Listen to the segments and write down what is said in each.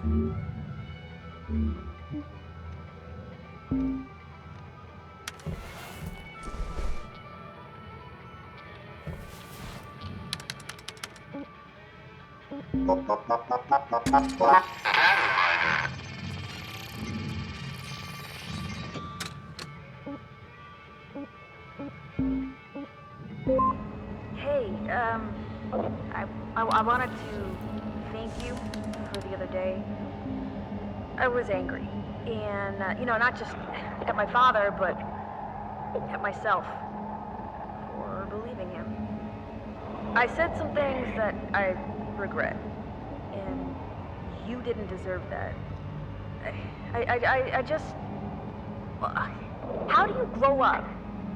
Hey, I wanted to thank you for the other day. I was angry, and, not just at my father, but at myself for believing him. I said some things that I regret, and you didn't deserve that. I just... How do you grow up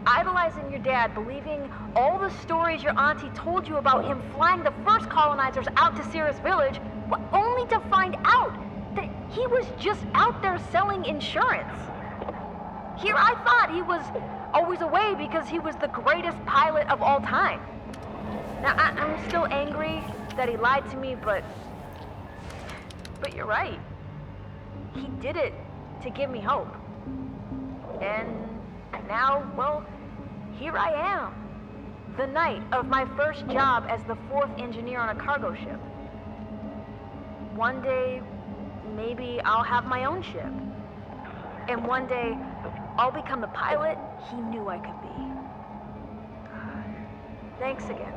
idolizing your dad, believing all the stories your auntie told you about him flying the first colonizers out to Cirrus Village, only to find out that he was just out there selling insurance? Here I thought he was always away because he was the greatest pilot of all time. Now, I'm still angry that he lied to me, but you're right. He did it to give me hope. And now, well, here I am. The night of my first job as the 4th engineer on a cargo ship. One day, maybe I'll have my own ship. And one day, I'll become the pilot he knew I could be. Thanks again.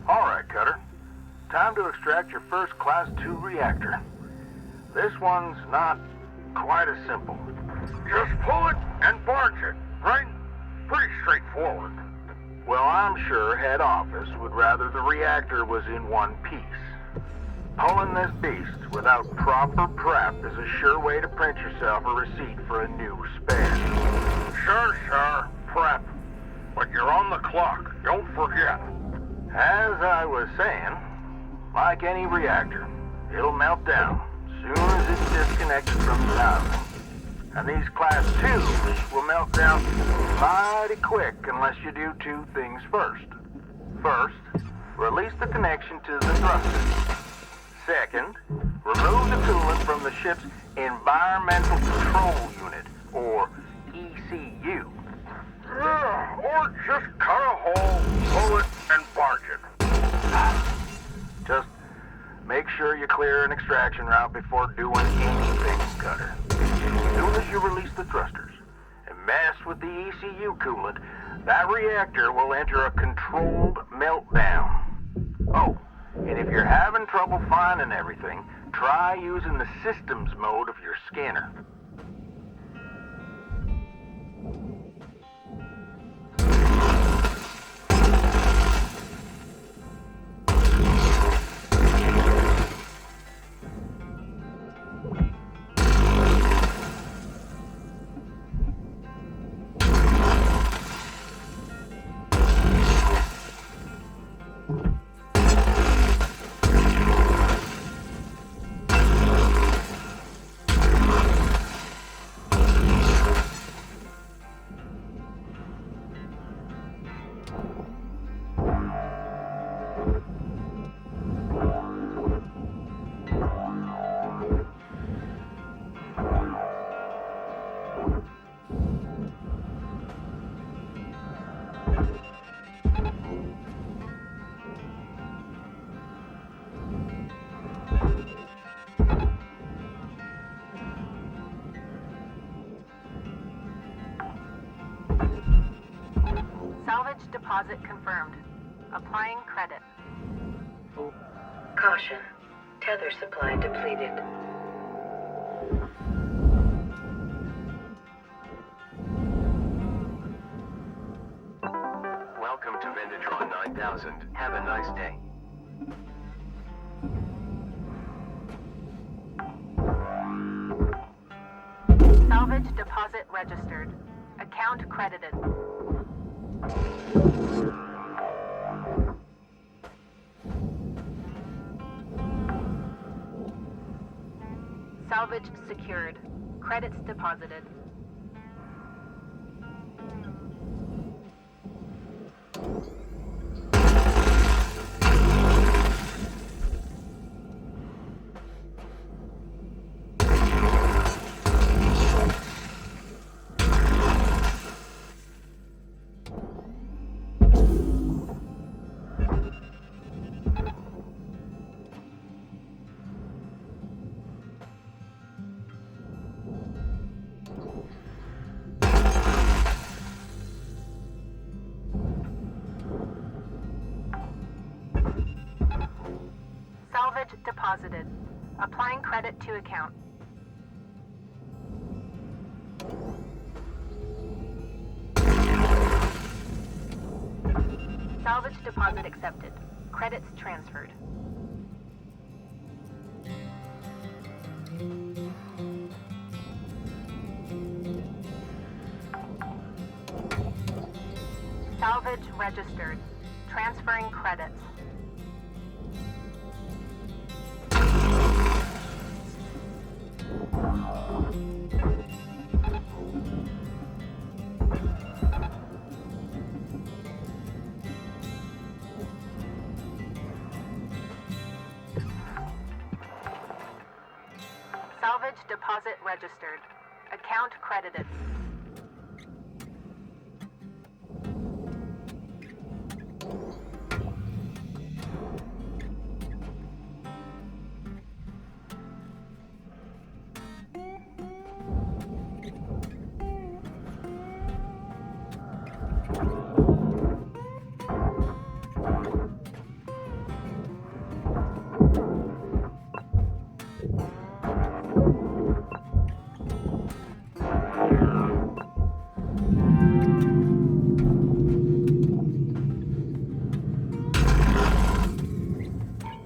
Alright, Cutter. Time to extract your first Class 2 reactor. This one's not quite as simple. Just pull it and barge it, right? Pretty straightforward. Well, I'm sure head office would rather the reactor was in one piece. Pulling this beast without proper prep is a sure way to print yourself a receipt for a new spare. Sure, prep. But you're on the clock, don't forget. As I was saying, like any reactor, it'll melt down soon as it's disconnected from the housing. And these Class 2s will melt down mighty quick unless you do two things first. First, release the connection to the thruster. Second, remove the coolant from the ship's Environmental Control Unit, or ECU. Or just cut a hole, pull it, and barge it. Just make sure you clear an extraction route before doing anything, Cutter. As soon as you release the thrusters and mess with the ECU coolant, that reactor will enter a controlled meltdown. Oh, and if you're having trouble finding everything, try using the systems mode of your scanner. Salvage deposit confirmed. Applying credit. Caution. Tether supply depleted. Welcome to Vendatron 9000. Have a nice day. Salvage deposit registered. Account credited. Salvage secured. Credits deposited. Salvage deposited. Applying credit to account. Salvage deposit accepted. Credits transferred. Salvage registered. Transferring credits. Salvage deposit registered. Account credited.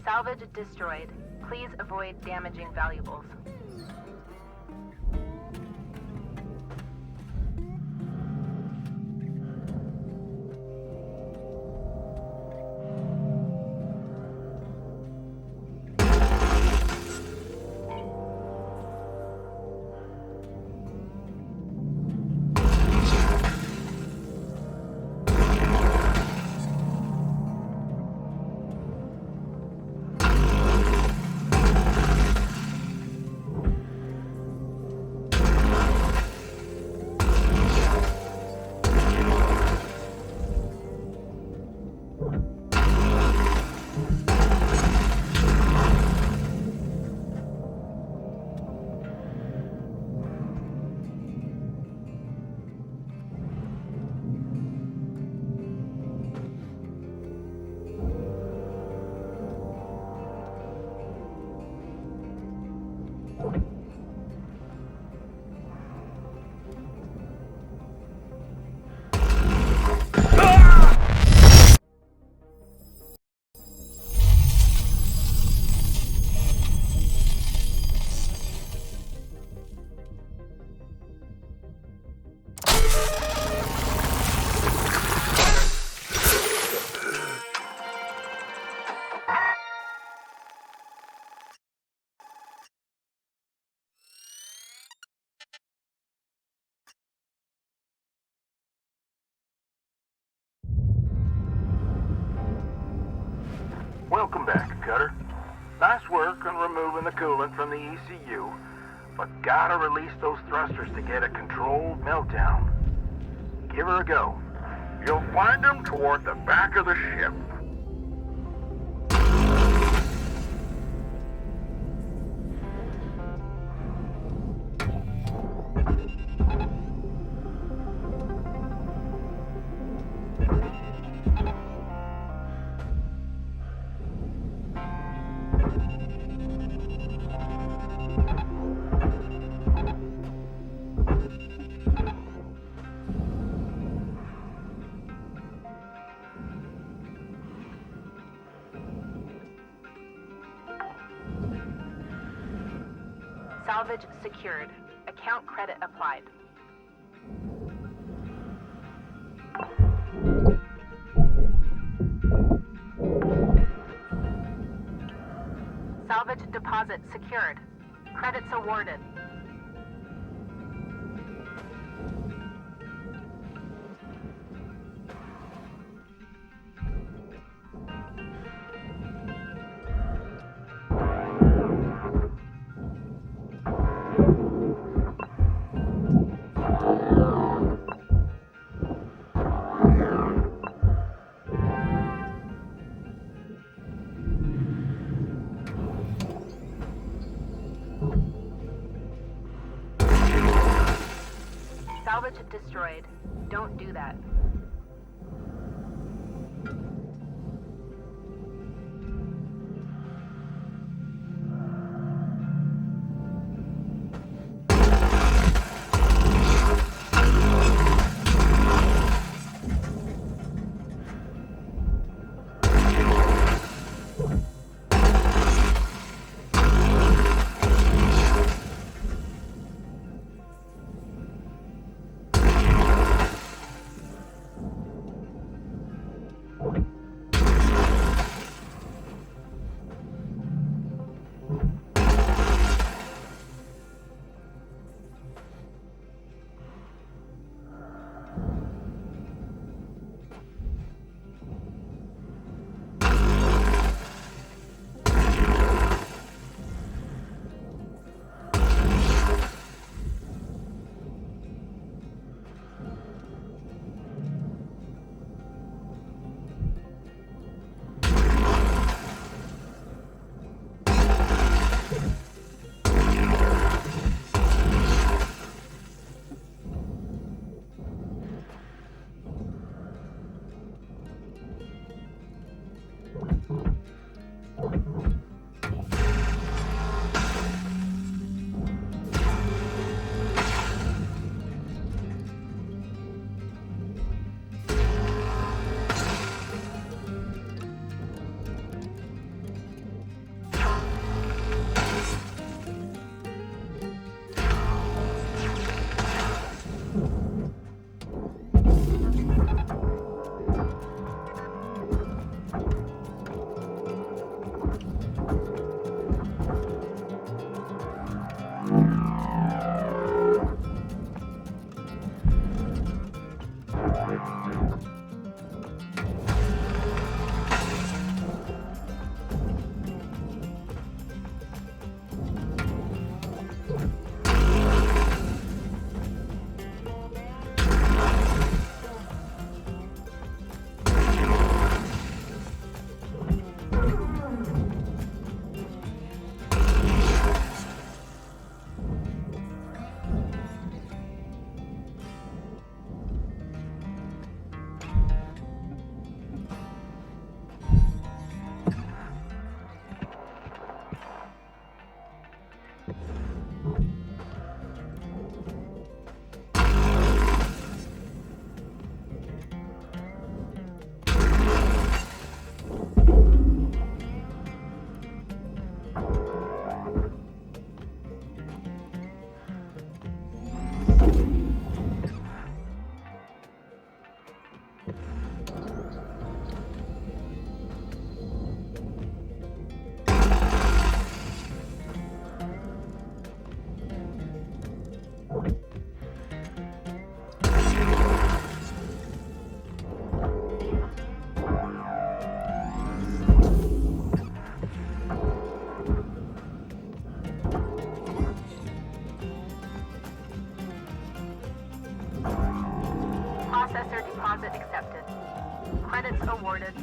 Salvage destroyed. Please avoid damaging valuables. Welcome back, Cutter. Nice work on removing the coolant from the ECU, but gotta release those thrusters to get a controlled meltdown. Give her a go. You'll find them toward the back of the ship. Salvage secured. Account credit applied. deposit secured. Credits awarded. Salvage destroyed. Don't do that. Deposit accepted. Credits awarded.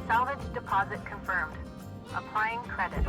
Salvage deposit confirmed. Applying credits.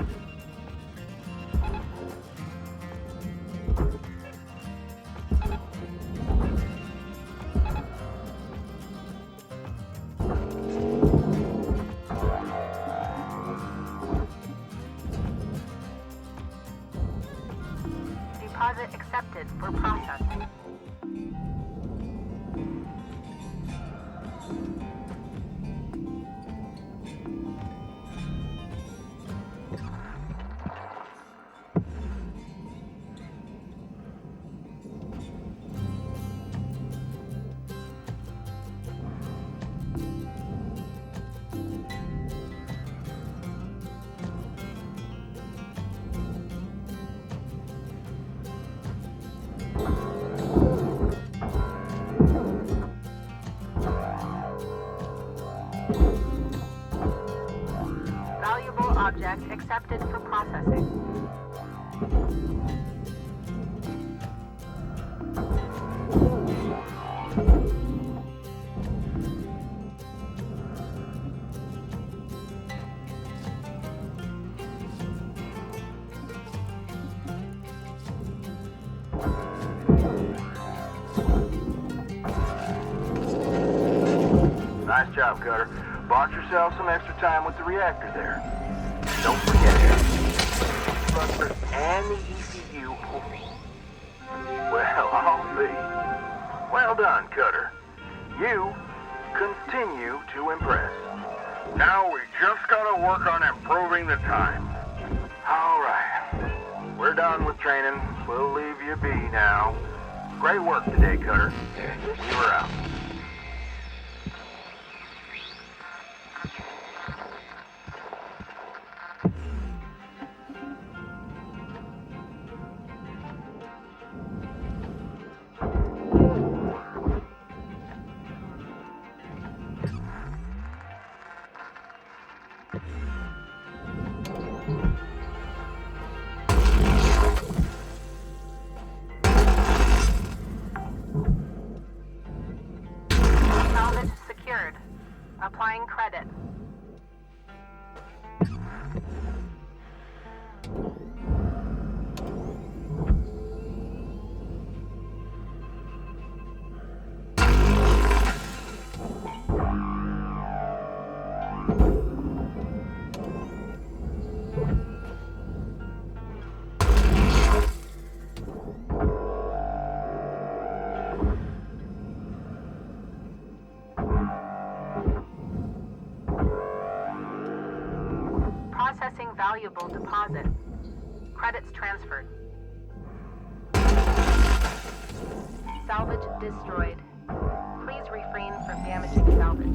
object accepted for processing. Nice job, Cutter. Bought yourself some extra time with the reactor there. Don't forget it. And the ECU. Well, I'll be. Well done, Cutter. You continue to impress. Now we just gotta work on improving the time. All right. We're done with training. We'll leave you be now. Great work today, Cutter. We were out. Salvage secured. Applying credit. Processing valuable deposit. Credits transferred. Salvage destroyed. Please refrain from damaging salvage.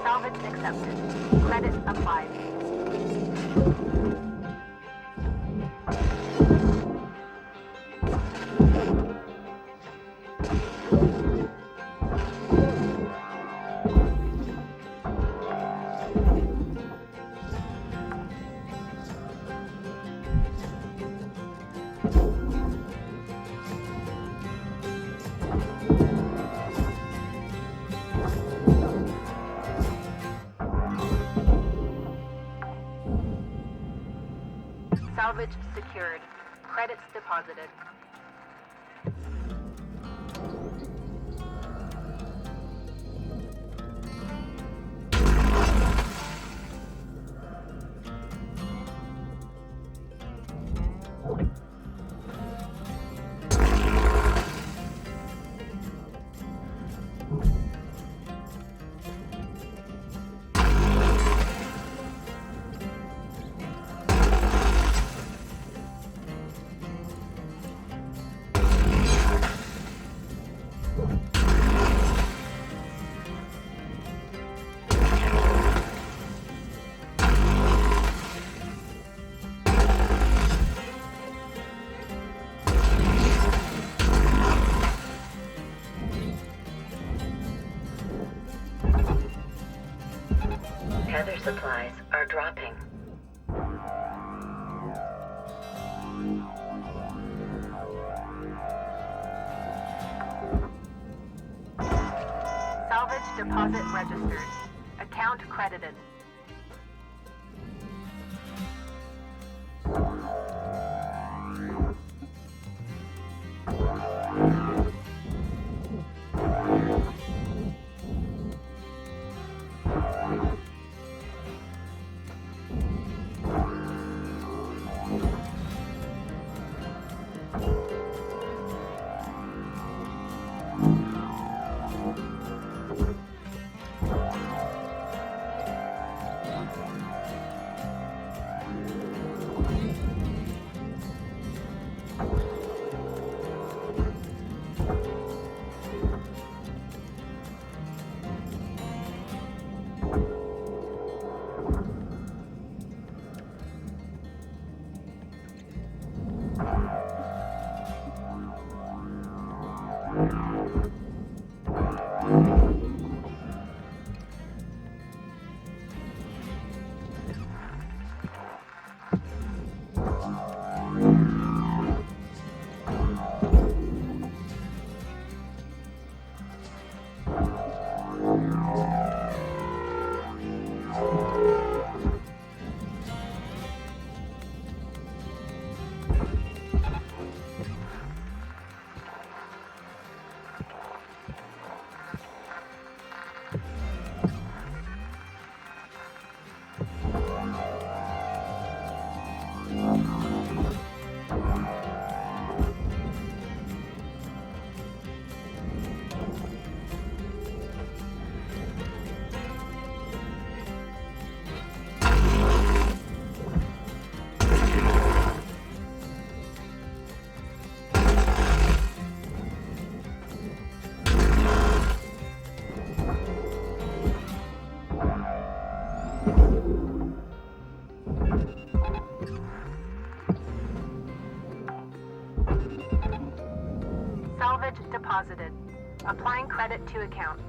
Salvage accepted. Credit applied. Salvage secured. Credits deposited. Tether supplies are dropping. Salvage deposit registered. Account credited. deposited. Applying credit to account.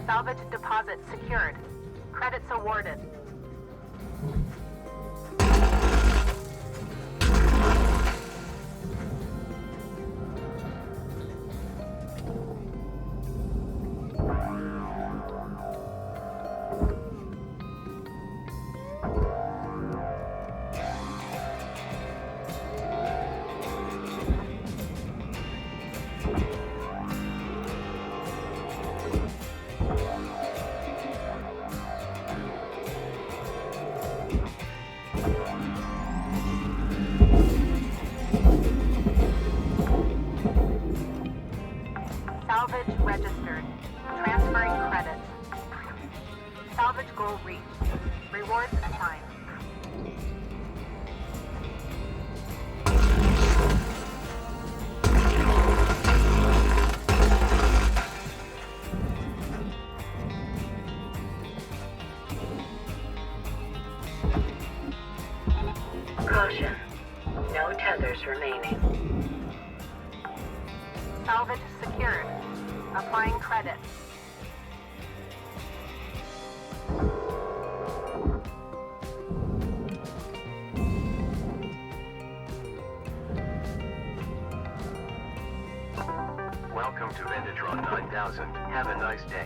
Salvage deposit secured. Credits awarded. Salvage registered. Transferring credits. Salvage goal reached. Rewards assigned. Caution. No tethers remaining. Salvage secured. Applying credit. Welcome to Venditron 9000. Have a nice day.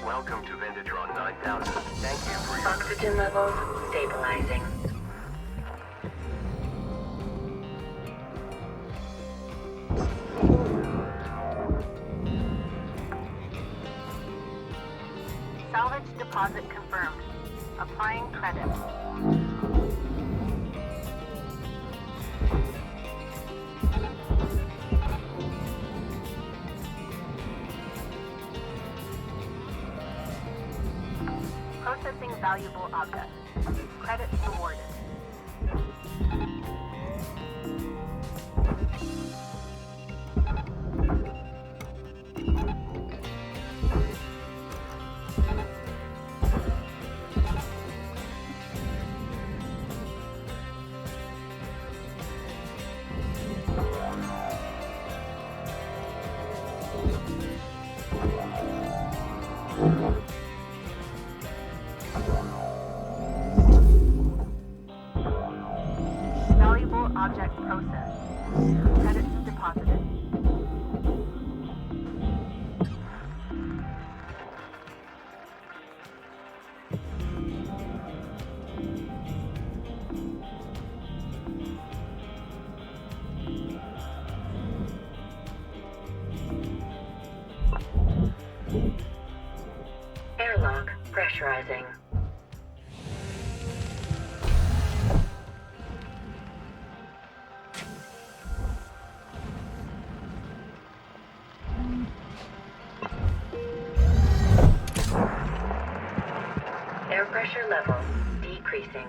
Welcome to Venditron 9000. Thank you for your... Oxygen levels stabilizing. Salvage deposit confirmed. Applying credit. Processing valuable object. Credits awarded. Valuable object processed. Credits deposited. Airlock pressurizing. Air pressure level decreasing.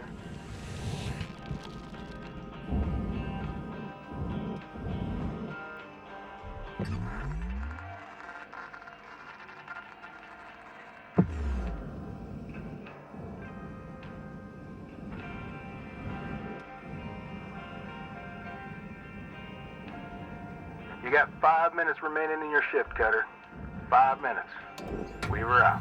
You got 5 minutes remaining in your shift, Cutter. 5 minutes. We were out.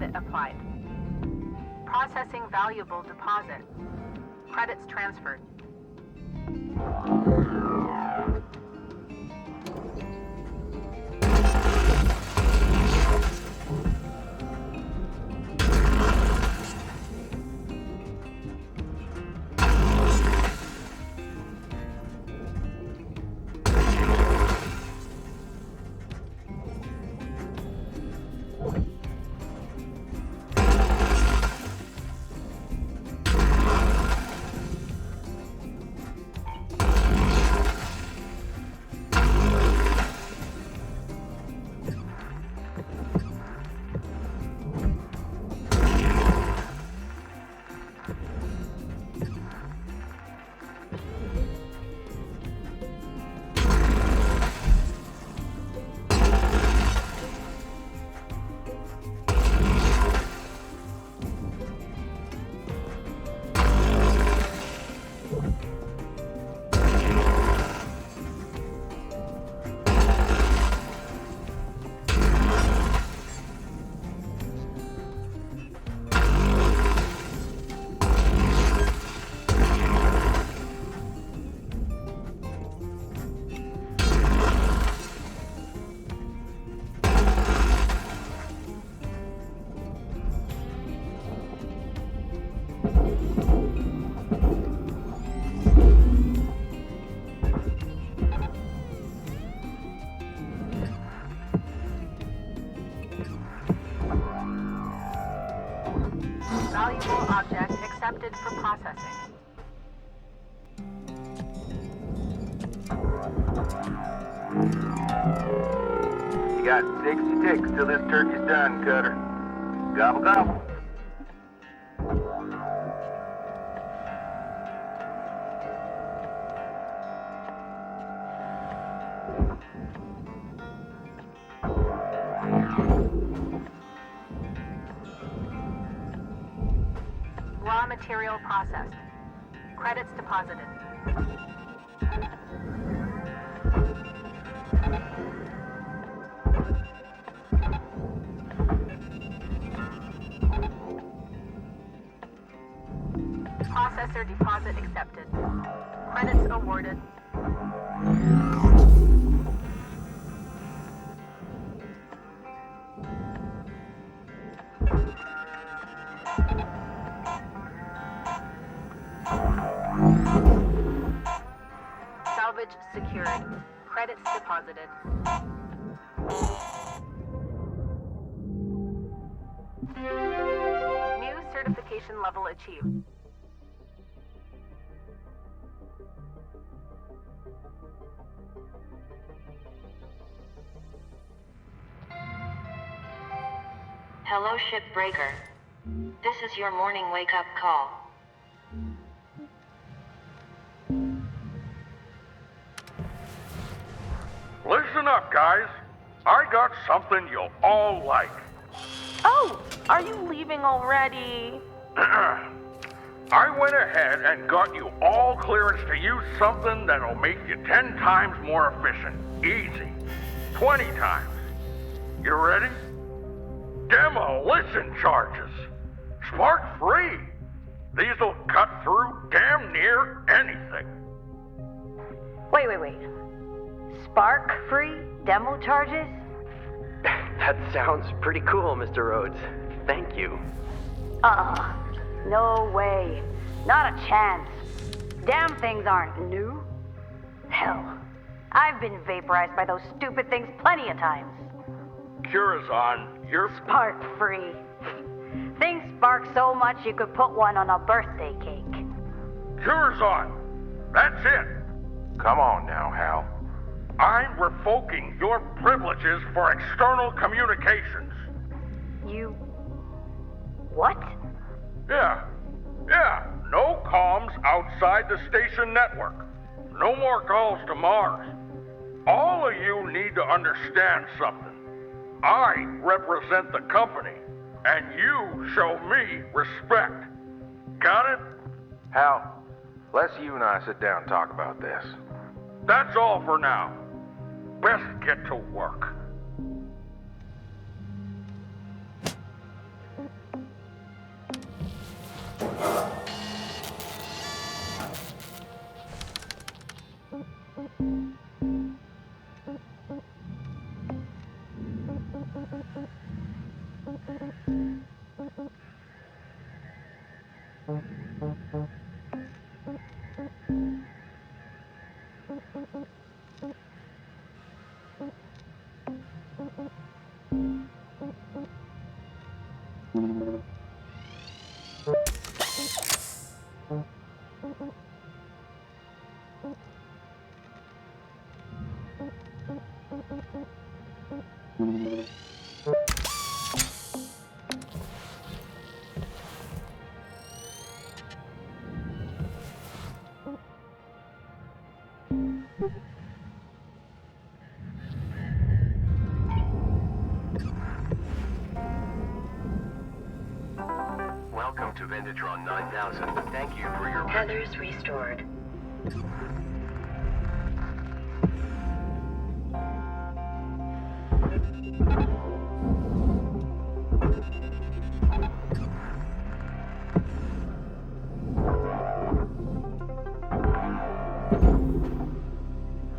credit applied. Processing valuable deposit. Credits transferred. Valuable object accepted for processing. You got 60 ticks till this turkey's done, Cutter. Gobble gobble. Raw material processed. Credits deposited. Processor deposit accepted. Credits awarded. Salvage secured. Credits deposited. New certification level achieved. Hello, Shipbreaker. This is your morning wake-up call. Listen up, guys. I got something you'll all like. Oh, are you leaving already? I went ahead and got you all clearance to use something that'll make you 10 times more efficient. Easy. 20 times. You ready? Demolition charges. Spark free. These'll cut through damn near anything. Wait. Spark-free demo charges? That sounds pretty cool, Mr. Rhodes. Thank you. No way. Not a chance. Damn things aren't new. Hell, I've been vaporized by those stupid things plenty of times. Curazon, you're... Spark-free. Things spark so much you could put one on a birthday cake. Curazon, that's it. Come on now, Hal. I'm revoking your privileges for external communications. You... what? Yeah. No comms outside the station network. No more calls to Mars. All of you need to understand something. I represent the company, and you show me respect. Got it? Hal, let's you and I sit down and talk about this. That's all for now. Best get to work. Welcome to Vindatron 9000. Thank you for your Tethers restored.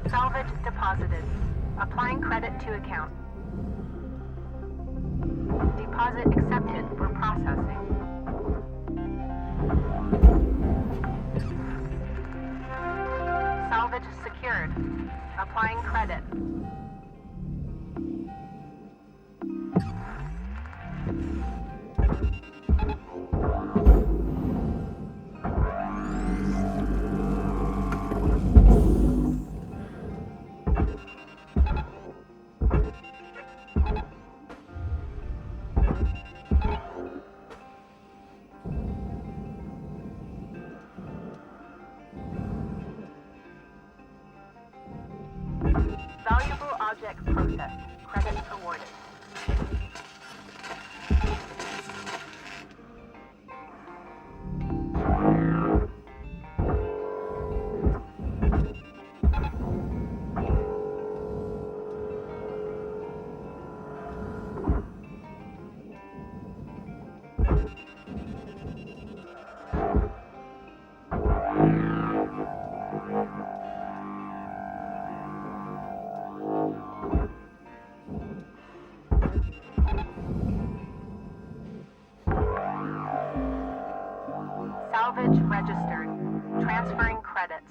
Salvage deposited. Applying credit to account. Deposit accepted for processing. Salvage secured. Applying credit. Valuable object processed. Credit awarded. Salvage registered. Transferring credits.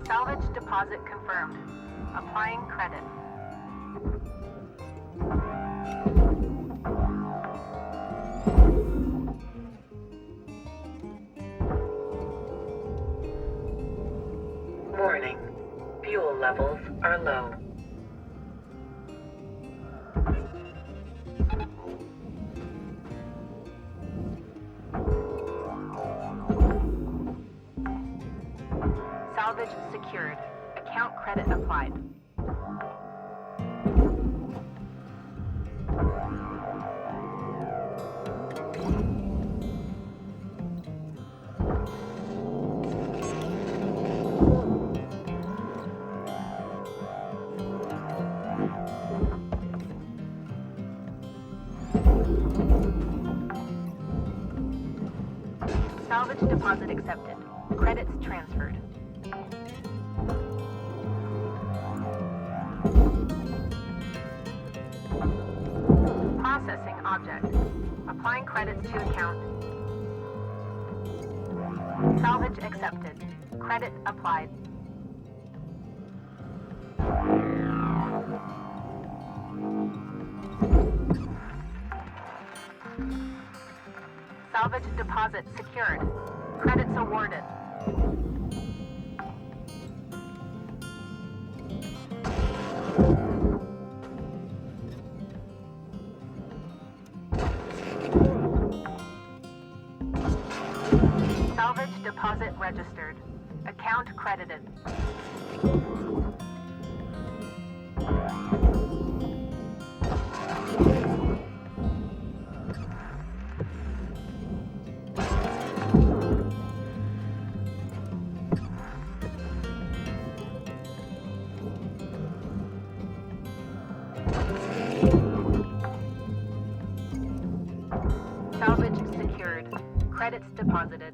Salvage deposit confirmed. Applying credit. Warning. Fuel levels are low. Salvage secured. Account credit applied. Salvage deposit accepted. Credits transferred. Processing object. Applying credits to account. Salvage accepted. Credit applied. Salvage deposit secured. Credits awarded. Salvage deposit registered. Account credited. Salvage secured. Credits deposited.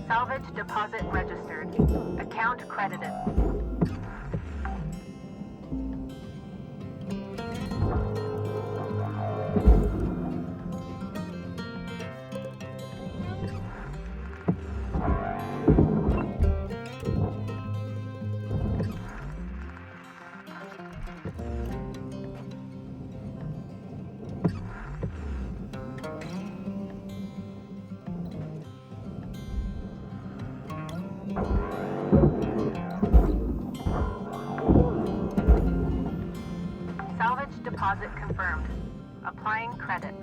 Salvage deposit registered. Account credited. Salvage deposit confirmed. Applying credits.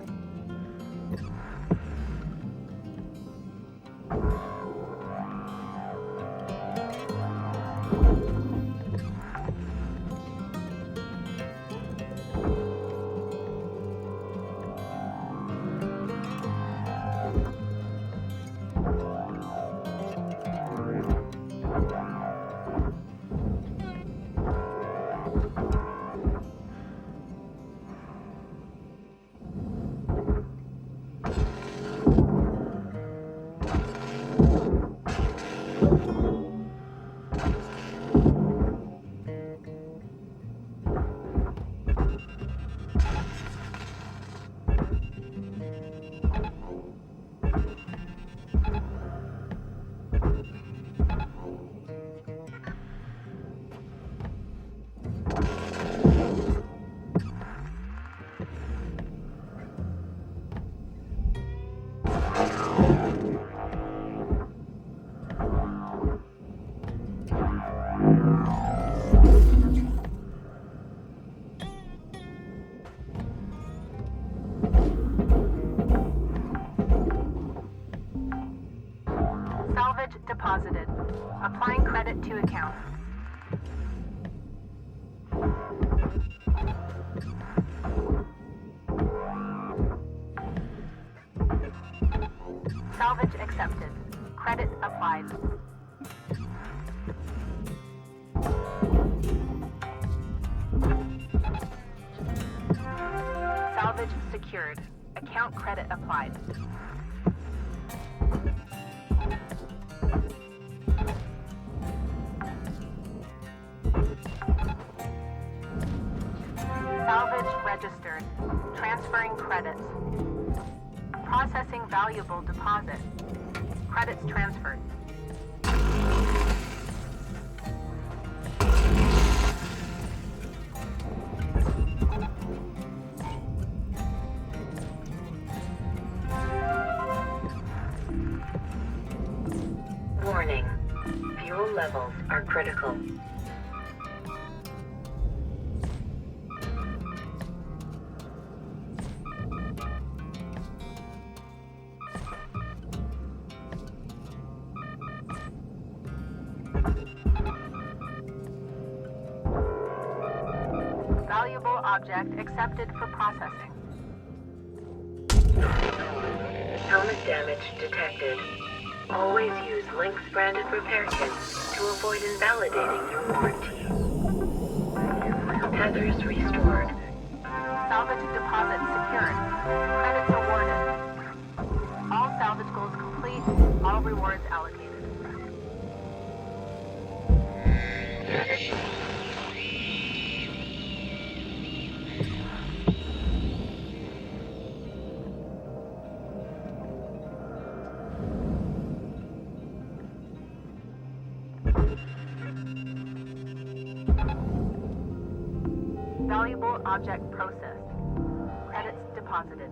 Salvage deposited. Applying credit to account. Salvage accepted. Credit applied. Salvage secured. Account credit applied. Salvage registered. Transferring credits. Processing valuable deposit. Credits transferred. Warning. Fuel levels are critical. Valuable object accepted for processing. Helmet damage detected. Always use Lynx branded repair kits to avoid invalidating your warranty. Tethers restored. Salvage deposit secured. Credits awarded. All salvage goals complete. All rewards allocated. Valuable object processed. Credits deposited.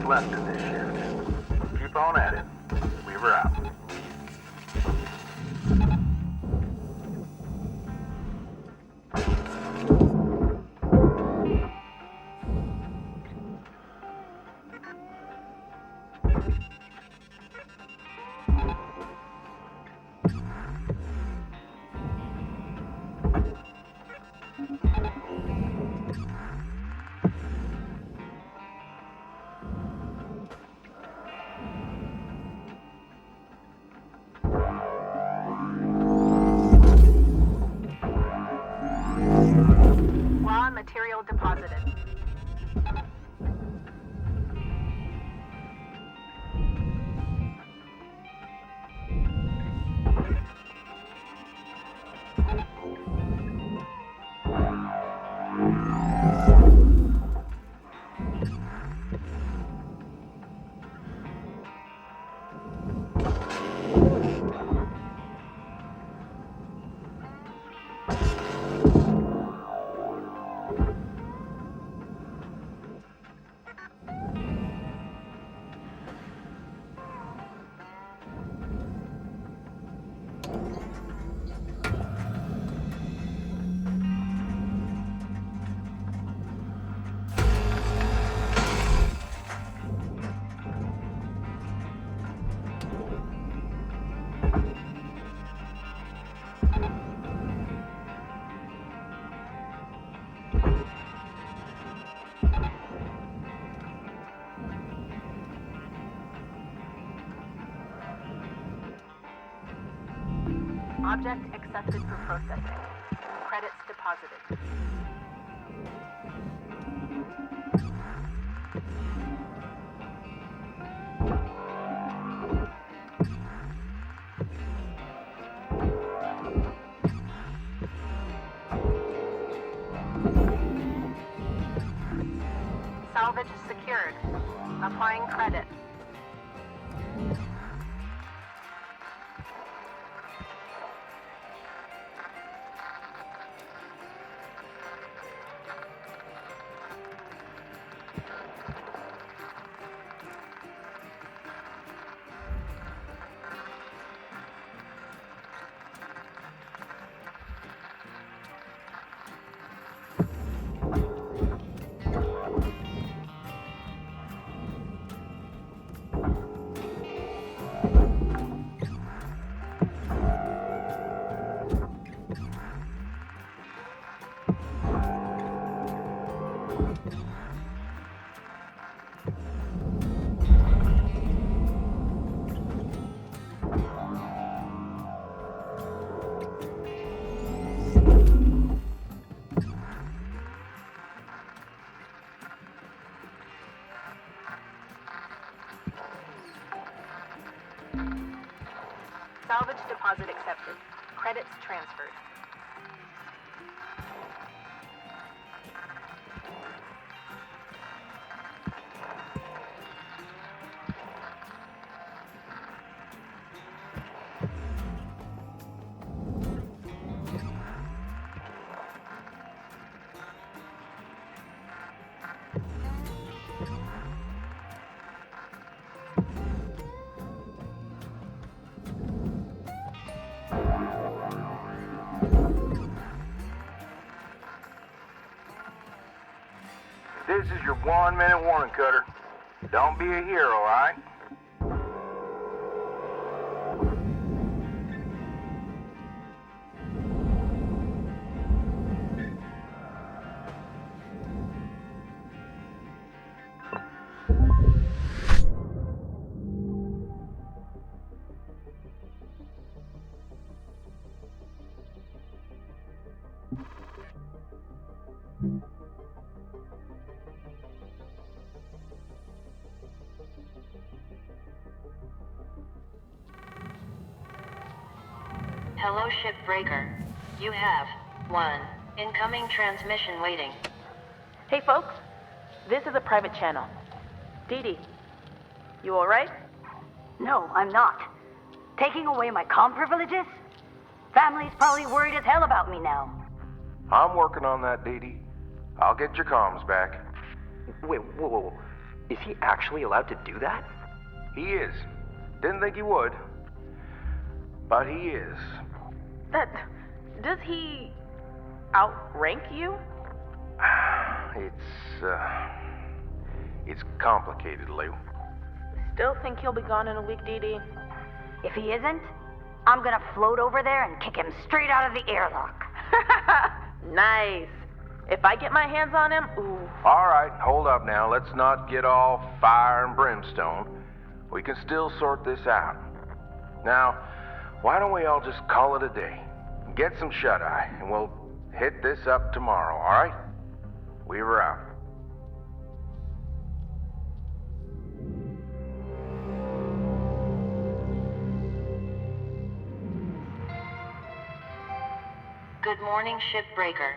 left in this shift. Keep on at it. Weaver out. Raw material deposited. Object accepted for processing. Credits deposited. Salvage secured. Applying credit. Salvage deposit accepted. Credits transferred. This is your 1-minute warning, Cutter. Don't be a hero, all right? Hello, Shipbreaker. You have one incoming transmission waiting. Hey folks, this is a private channel. Dee Dee, you alright? No, I'm not. Taking away my comm privileges? Family's probably worried as hell about me now. I'm working on that, Dee Dee. I'll get your comms back. Wait, whoa. Is he actually allowed to do that? He is. Didn't think he would. But he is. Does he outrank you? It's complicated, Lou. Still think he'll be gone in a week, Dee Dee? If he isn't, I'm gonna float over there and kick him straight out of the airlock. Nice. If I get my hands on him, ooh. All right, hold up now. Let's not get all fire and brimstone. We can still sort this out. Now, why don't we all just call it a day? Get some shut-eye, and we'll hit this up tomorrow, all right? Weaver out. Good morning, Shipbreaker.